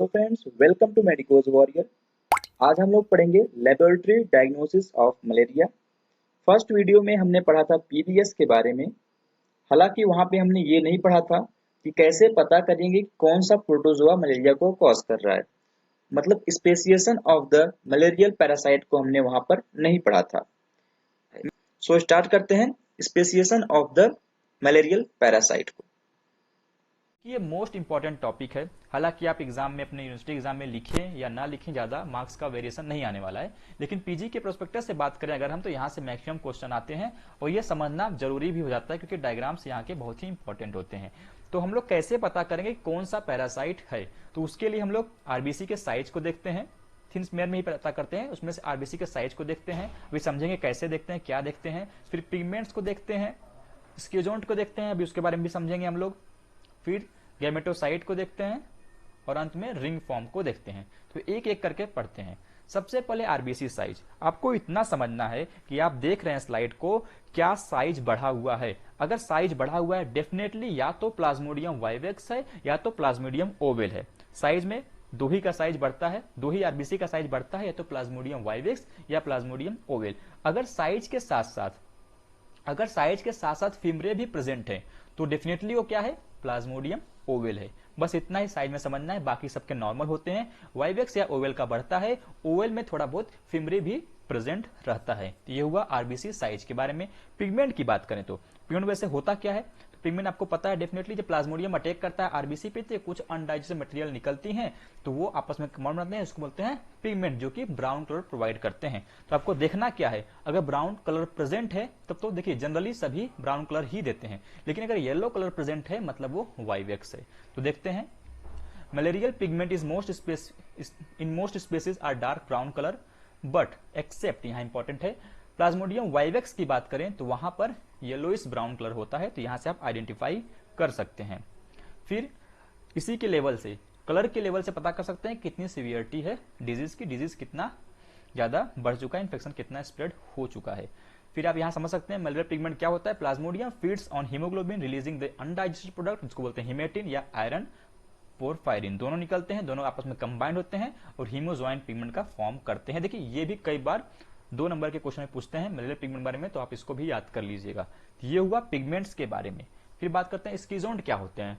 तो friends, welcome to medicos warrior. आज हम लोग पढ़ेंगे laboratory diagnosis of malaria. First video में हमने पढ़ा था पीबीएस के बारे में। हालांकि वहां पे हमने ये नहीं पढ़ा था कि कैसे पता करेंगे कि कौन सा प्रोटोजोआ मलेरिया को कॉज कर रहा है। मतलब speciation of the malarial parasite को हमने वहां पर नहीं पढ़ा था। सो स्टार्ट करते हैं speciation of the malarial parasite को। ये मोस्ट इंपॉर्टेंट टॉपिक है। हालांकि आप एग्जाम में अपने यूनिवर्सिटी एग्जाम में लिखें या ना लिखें, ज्यादा मार्क्स का वेरिएशन नहीं आने वाला है। लेकिन पीजी के प्रोस्पेक्टस से बात करें अगर हम, तो यहाँ से मैक्सिमम क्वेश्चन आते हैं और ये समझना जरूरी भी हो जाता है क्योंकि डायग्राम्स यहाँ के बहुत ही इंपॉर्टेंट होते हैं। तो हम लोग कैसे पता करेंगे कौन सा पैरासाइट है, तो उसके लिए हम लोग आरबीसी के साइज को देखते हैं। थिन स्मेयर में ही पता करते हैं, उसमें से आरबीसी के साइज को देखते हैं। अभी समझेंगे कैसे देखते हैं, क्या देखते हैं। फिर पिगमेंट्स को देखते हैं, स्कीजोन्ट को देखते हैं, अभी उसके बारे में भी समझेंगे हम लोग। फिर गैमेटोसाइट को देखते हैं और अंत में रिंग फॉर्म को देखते हैं। तो एक एक करके पढ़ते हैं। सबसे पहले आरबीसी साइज। आपको इतना समझना है कि आप देख रहे हैं स्लाइड को, क्या साइज बढ़ा हुआ है। अगर साइज बढ़ा हुआ है डेफिनेटली या तो प्लाज्मोडियम वाइवेक्स है या तो प्लाज्मोडियम ओवेल है। साइज में दो ही का साइज बढ़ता है, दो ही आरबीसी का साइज बढ़ता है, या तो प्लाज्मोडियम वाइवेक्स या प्लाज्मोडियम ओवेल। अगर साइज के साथ साथ फिमरे भी प्रेजेंट है तो डेफिनेटली वो क्या है, प्लाज्मोडियम ओवेल है। बस इतना ही साइज में समझना है, बाकी सबके नॉर्मल होते हैं। वाइवेक्स या ओवेल का बढ़ता है, ओवेल में थोड़ा बहुत फिमरे भी प्रेजेंट रहता है। तो ये हुआ आरबीसी साइज के बारे में। पिगमेंट की बात करें तो पिगमेंट वैसे होता क्या है, तो पिगमेंट आपको पता है डेफिनेटली जब प्लाज्मोडियम अटैक करता है आरबीसी पे तो कुछ अनडाइजेस्टेड मटेरियल निकलती हैं, तो वो आपस में कंबाउंड बनाते हैं, उसको बोलते हैं पिगमेंट, जो कि ब्राउन कलर प्रोवाइड करते हैं। तो आपको देखना क्या है, अगर ब्राउन कलर प्रेजेंट है तब तो देखिए जनरली सभी ब्राउन कलर ही देते हैं, लेकिन अगर येलो कलर प्रेजेंट है मतलब वो वाइवेक्स है। तो देखते हैं, malarial pigment is in most species are dark brown color but except, यहाँ इंपॉर्टेंट है, प्लाज्मोडियम वाइवेक्स की बात करें तो वहां पर येलोइश ब्राउन कलर होता है। तो यहां से आप आइडेंटिफाई कर सकते हैं। फिर इसी के लेवल से, कलर के लेवल से पता कर सकते हैं कितनी सीवियरिटी है डिजीज की, डिजीज कितना ज्यादा बढ़ चुका है, इन्फेक्शन कितना स्प्रेड हो चुका है। फिर आप यहां समझ सकते हैं मलेरियल पिगमेंट क्या होता है। Plasmodium feeds on haemoglobin releasing the undigested product, जिसको बोलते हैं हिमेटिन या आयरन पोरफायरिन, दोनों निकलते हैं, दोनों आपस में कंबाइंड होते हैं और हीमोजॉइंट पिगमेंट का फॉर्म करते हैं। देखिए ये भी कई बार 2 नंबर के क्वेश्चन में पूछते हैं मलेरियल पिगमेंट बारे में, तो आप इसको भी याद कर लीजिएगा। ये हुआ पिगमेंट्स के बारे में। फिर बात करते हैं स्कीजोन्ट क्या होते हैं।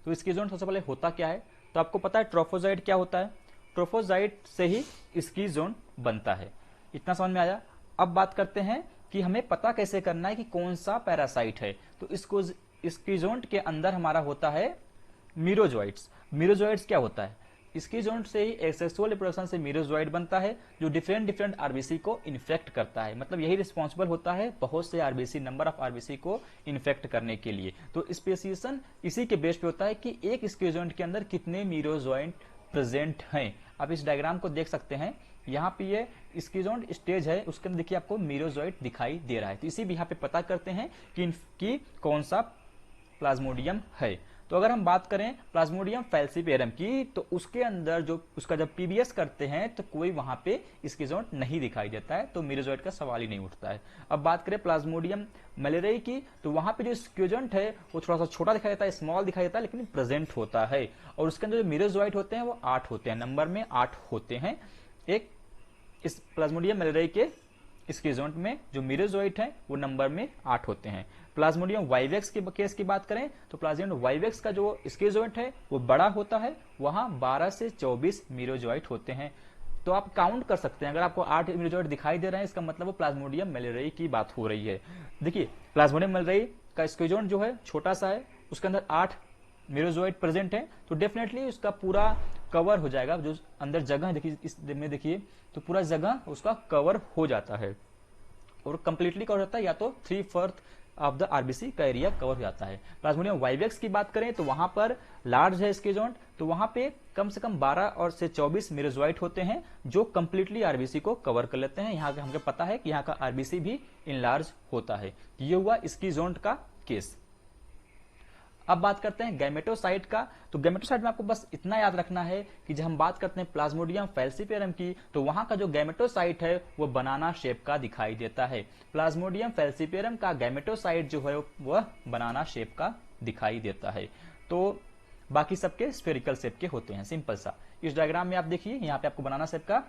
तो स्कीजोन्ट सबसे पहले होता क्या है, तो आपको पता है ट्रोफोजाइट क्या होता है। ट्रोफोजाइट से ही स्कीजोन्ट बनता है, इतना समझ में आया। अब बात करते हैं कि हमें पता कैसे करना है कि कौन सा पैरासाइट है। तो इसको स्कीजोन्ट के अंदर हमारा होता है मीरोजोइट्स। मीरोजोइट्स क्या होता है, इसकी जोन से ही एक्सेक्सुअल रिप्रोडक्शन से मीरोजोइड बनता है जो डिफरेंट डिफरेंट आरबीसी को इन्फेक्ट करता है। मतलब यही रिस्पॉन्सिबल होता है बहुत से आरबीसी, नंबर ऑफ आरबीसी को इन्फेक्ट करने के लिए। तो स्पेसिएशन इसी के बेस पे होता है कि एक स्क्यूजोइंट के अंदर कितने मीरोजोइट प्रेजेंट हैं। आप इस डायग्राम को देख सकते हैं, यहाँ पे ये स्कीजोइंट स्टेज है, उसके अंदर देखिए आपको मीरोजोइट दिखाई दे रहा है। तो इसी भी यहाँ पे पता करते हैं कि कौन सा प्लाज्मोडियम है। तो अगर हम बात करें प्लाज्मोडियम फैल्सिपेरम की, तो उसके अंदर जो उसका जब पीबीएस करते हैं तो कोई वहां पे स्कीजोइंट नहीं दिखाई देता है, तो मीरोजोइट का सवाल ही नहीं उठता है। अब बात करें प्लाज्मोडियम मलेरियाई की, तो वहां पे जो स्कीजोइंट है वो थोड़ा सा छोटा दिखाई देता है, स्मॉल दिखाई देता है, लेकिन प्रेजेंट होता है। और उसके अंदर जो मीरोजोइट होते हैं वो 8 होते हैं, नंबर में 8 होते हैं। एक इस प्लाज्मोडियम मलेरियाई के स्कीजोइंट में जो मीरोजोइट है वो नंबर में 8 होते हैं। प्लाज्मोडियम वाइवेक्स के केस की बात करें तो प्लाज्मोडियम वाइवेक्स का जो स्कीजोइंट है वो बड़ा होता है, वहां 12 से 24 मीरोजोइट होते हैं। तो आप काउंट कर सकते हैं, अगर आपको 8 मीरोजोइट दिखाई दे रहे हैं इसका मतलब वो प्लाज्मोडियम मलेरियाई की बात हो रही है। देखिए प्लाज्मोडियम मलेरियाई का स्कीजोइंट जो है छोटा सा है, उसके अंदर 8 मीरोजोइट प्रेजेंट है, तो डेफिनेटली उसका पूरा कवर हो जाएगा। जो अंदर जगह है देखिए, इस में देखिए तो पूरा जगह उसका कवर हो जाता है और कंप्लीटली कवर होता है, या तो 3/4 ऑफ द आरबीसी का एरिया कवर हो जाता है। प्लाज्मोडियम वाइवेक्स की बात करें तो वहां पर लार्ज है स्कीजोइंट, तो वहां पे कम से कम 12 और से 24 मीरोजोइट होते हैं जो कंप्लीटली आरबीसी को कवर कर लेते हैं। यहाँ हमको पता है कि यहाँ का आरबीसी भी इनलार्ज होता है। ये हुआ स्कीजोइंट का केस। अब बात करते हैं गैमेटोसाइट का। तो गैमेटोसाइट में आपको बस इतना याद रखना है कि जब हम बात करते हैं प्लाज्मोडियम फैल्सिपेरम की, तो वहां का जो गैमेटोसाइट है वो बनाना शेप का दिखाई देता है। प्लाज्मोडियम फैल्सिपेरम का गैमेटोसाइट जो है वह बनाना शेप का दिखाई देता है। तो बाकी सबके स्फेरिकल शेप के होते हैं, सिंपल सा। इस डायग्राम में आप देखिए, यहाँ पे आपको बनाना शेप का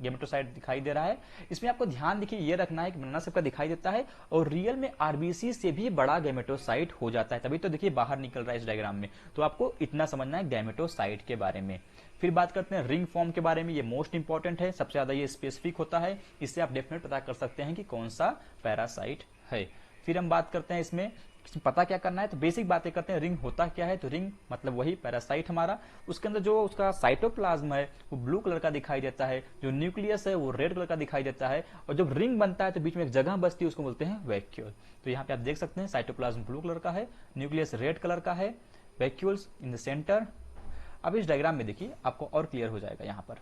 गेमेटोसाइट दिखाई दे रहा है। इसमें आपको ध्यान देखिए ये रखना है कि बनाना शेप का दिखाई देता है और रियल में आरबीसी से भी बड़ा गेमेटोसाइट हो जाता है, तभी तो देखिए बाहर निकल रहा है इस डायग्राम में। तो आपको इतना समझना है गेमेटोसाइट के बारे में। फिर बात करते हैं रिंग फॉर्म के बारे में। ये मोस्ट इंपॉर्टेंट है, सबसे ज्यादा ये स्पेसिफिक होता है, इससे आप डेफिनेट पता कर सकते हैं कि कौन सा पैरासाइट है। फिर हम बात करते हैं इसमें पता क्या करना है, तो बेसिक बातें करते हैं। रिंग होता क्या है, तो रिंग मतलब वही पैरासाइट हमारा, उसके अंदर जो उसका साइटोप्लाज्म है वो ब्लू कलर का दिखाई देता है, जो न्यूक्लियस है वो रेड कलर का दिखाई देता है, और जब रिंग बनता है तो बीच में एक जगह बचती है, उसको बोलते हैं वैक्यूल। तो यहाँ पे आप देख सकते हैं साइटोप्लाज्म ब्लू कलर का है, न्यूक्लियस रेड कलर का है, वैक्यूल्स इन द सेंटर। अब इस डायग्राम में देखिए आपको और क्लियर हो जाएगा। यहाँ पर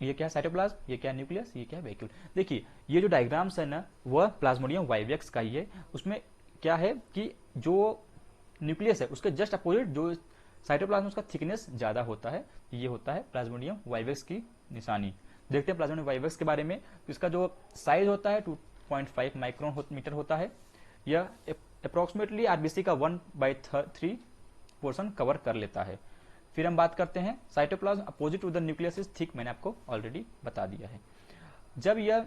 ये क्या है साइटोप्लाज्म, ये क्या है न्यूक्लियस, ये क्या है वैक्यूल। देखिए ये जो डायग्राम्स है ना वह प्लाज्मोडियम वाइवेक्स का ही है। उसमें क्या है कि जो न्यूक्लियस है उसके जस्ट अपोजिट जो साइटोप्लाज्म उसका थिकनेस ज्यादा होता है, ये होता है प्लाज्मोडियम वाइवेक्स की निशानी। देखते हैं प्लाज्मोडियम वाइवेक्स के बारे में। तो इसका जो साइज होता है 2.5 माइक्रोन मीटर होता है। यह अप्रोक्सीमेटली आरबीसी का 1/3 पोर्शन कवर कर लेता है। फिर हम बात करते हैं cytoplasm opposite to the nucleus is thick, मैंने आपको ऑलरेडी बता दिया है। जब यह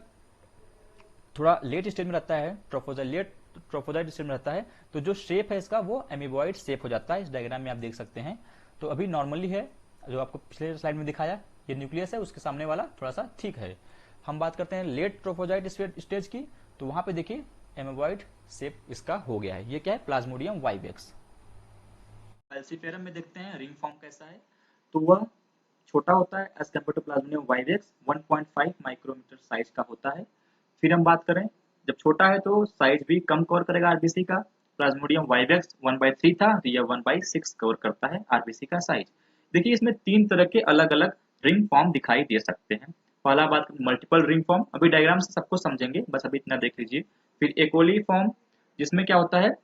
थोड़ा लेट स्टेज में रहता है, ट्रोफोजाइट स्टेज में रहता है, तो जो शेप है इसका वो एमीबॉइड शेप हो जाता है। इस डायग्राम में आप देख सकते हैं। तो अभी नॉर्मली है, जो आपको पिछले स्लाइड में दिखाया, ये न्यूक्लियस है, उसके सामने वाला थोड़ा सा थिक है। हम बात करते हैं लेट ट्रोफोजाइट स्टेज की, तो वहां पे देखिए एमीबॉइड शेप इसका हो गया है। ये क्या है, प्लाज्मोडियम वाइवेक्स। फैल्सीफेरम में देखते हैं रिंग फॉर्म कैसा है, तो वह छोटा होता है as compare to plasmodium vivax, 1.5 micrometer size का होता है। फिर हम बात करें, जब छोटा है तो साइज भी कम कवर करेगा आरबीसी का। प्लाज्मोडियम वाइवेक्स 1/3 था, तो यह 1/6 कवर करता है आरबीसी का साइज। देखिए इसमें 3 तरह के अलग अलग रिंग फॉर्म दिखाई दे सकते हैं। पहला बात मल्टीपल रिंग फॉर्म, अभी डायग्राम से सबको समझेंगे, बस अभी इतना देख लीजिए। फिर एकोली फॉर्म, जिसमें क्या होता है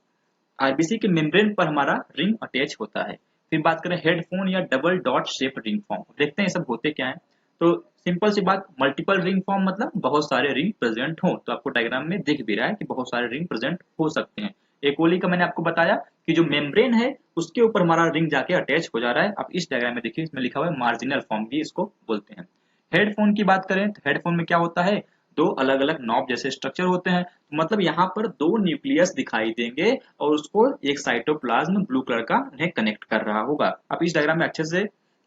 आरबीसी के मेम्ब्रेन पर हमारा रिंग अटैच होता है। फिर बात करें हेडफोन या double dot shape ring form, देखते हैं ये सब होते क्या है। तो सिंपल सी बात, मल्टीपल रिंग फॉर्म मतलब बहुत सारे रिंग प्रेजेंट हो, तो आपको डायग्राम में दिख भी रहा है कि बहुत सारे रिंग प्रेजेंट हो सकते हैं। एकोली का मैंने आपको बताया कि जो मेम्ब्रेन है उसके ऊपर हमारा रिंग जाके अटैच हो जा रहा है। आप इस डायग्राम में देखिए, इसमें लिखा हुआ है मार्जिनल फॉर्म भी इसको बोलते हैं। हेडफोन की बात करें तो हेडफोन में क्या होता है, 2 अलग अलग नॉब जैसे स्ट्रक्चर होते हैं, मतलब यहाँ पर 2 न्यूक्लियस दिखाई देंगे और उसको एक साइटोप्लाज्म ब्लू कलर का उन्हें कनेक्ट कर रहा होगा। आप इस डायग्राम में अच्छे से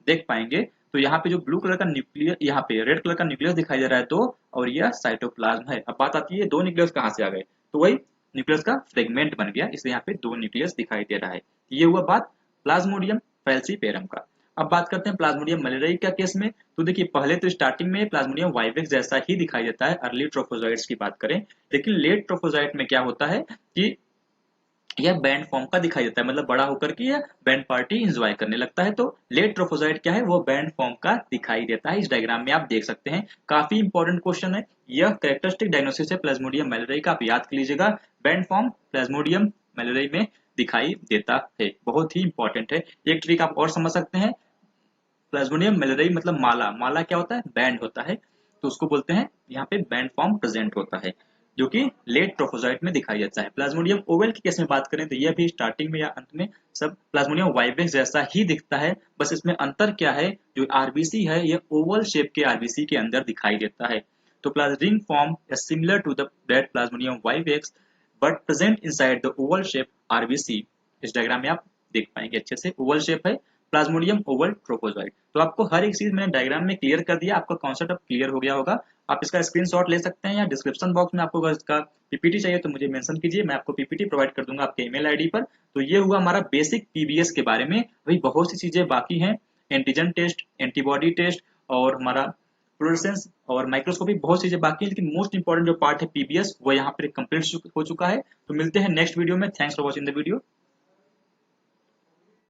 देख पाएंगे। तो यहाँ पे जो ब्लू कलर का न्यूक्लियस, यहाँ पे रेड कलर का न्यूक्लियस दिखाई दे रहा है 2, और यह साइटोप्लाज्म है। अब बात आती है 2 न्यूक्लियस कहाँ से आ गए, तो वही न्यूक्लियस का फ्रेगमेंट बन गया, इसलिए यहाँ पे 2 न्यूक्लियस दिखाई दे रहा है। ये हुआ बात प्लाज्मोडियम फैल्सीपेरम का। अब बात करते हैं प्लाज्मोडियम मलेरियाई का केस में। तो देखिए पहले तो स्टार्टिंग में प्लाज्मोडियम वाइवेक्स जैसा ही दिखाई देता है, अर्ली ट्रोफोजोइट्स की बात करें। लेकिन लेट ट्रोफोजोइट में क्या होता है कि यह बैंड फॉर्म का दिखाई देता है, मतलब बड़ा होकर के यह बैंड पार्टी एंजॉय करने लगता है। तो लेट ट्रोफोजोइट क्या है, वो बैंड फॉर्म का दिखाई देता है। इस डायग्राम में आप देख सकते हैं, काफी इंपॉर्टेंट क्वेश्चन है। यह कैरेक्टरिस्टिक डायग्नोसिस है प्लाज्मोडियम मलेरियाई का, आप याद कर लीजिएगा। बैंड फॉर्म प्लाज्मोडियम मलेरियाई में दिखाई देता है, बहुत ही इंपॉर्टेंट है। एक ट्रिक आप और समझ सकते हैं, प्लाज्मोडियम मलेरियाई मतलब माला, माला क्या होता है, बैंड होता है, तो उसको बोलते हैं यहाँ पे बैंड फॉर्म प्रेजेंट होता है, जो कि लेट ट्रोफोजोइट में दिखाई देता है। प्लाज्मोडियम ओवल के केस में बात करें तो यह भी स्टार्टिंग में या अंत में सब प्लाज्मोडियम वाइवेक्स जैसा ही दिखता है, बस इसमें अंतर क्या है, जो आरबीसी है यह ओवल शेप के आरबीसी के अंदर दिखाई देता है। तो ring form is similar to the that plasmodium vivax but present inside the oval shape RBC. इस डायग्राम में आप देख पाएंगे अच्छे से, ओवल शेप है प्लाज्मोडियम ओवल ट्रोफोजोइट। तो आपको हर एक चीज मैंने डायग्राम में क्लियर कर दिया, आपका कॉन्सेप्ट अब क्लियर हो गया होगा। आप इसका स्क्रीनशॉट ले सकते हैं या डिस्क्रिप्शन बॉक्स में आपको अगर इसका पीपीटी चाहिए तो मुझे मेंशन कीजिए, मैं आपको पीपीटी प्रोवाइड कर दूंगा आपके ईमेल आईडी पर। तो ये हुआ हमारा बेसिक पीबीएस के बारे में। अभी बहुत सी चीजें बाकी हैं, एंटीजन टेस्ट, एंटीबॉडी टेस्ट और हमारा फ्लोरेसेंस और माइक्रोस्कोपी, बहुत चीजें बाकी है, लेकिन मोस्ट इंपॉर्टेंट जो पार्ट है पीबीएस वो यहाँ पर कंप्लीट हो चुका है। तो मिलते हैं नेक्स्ट वीडियो में। Thanks for watching the video.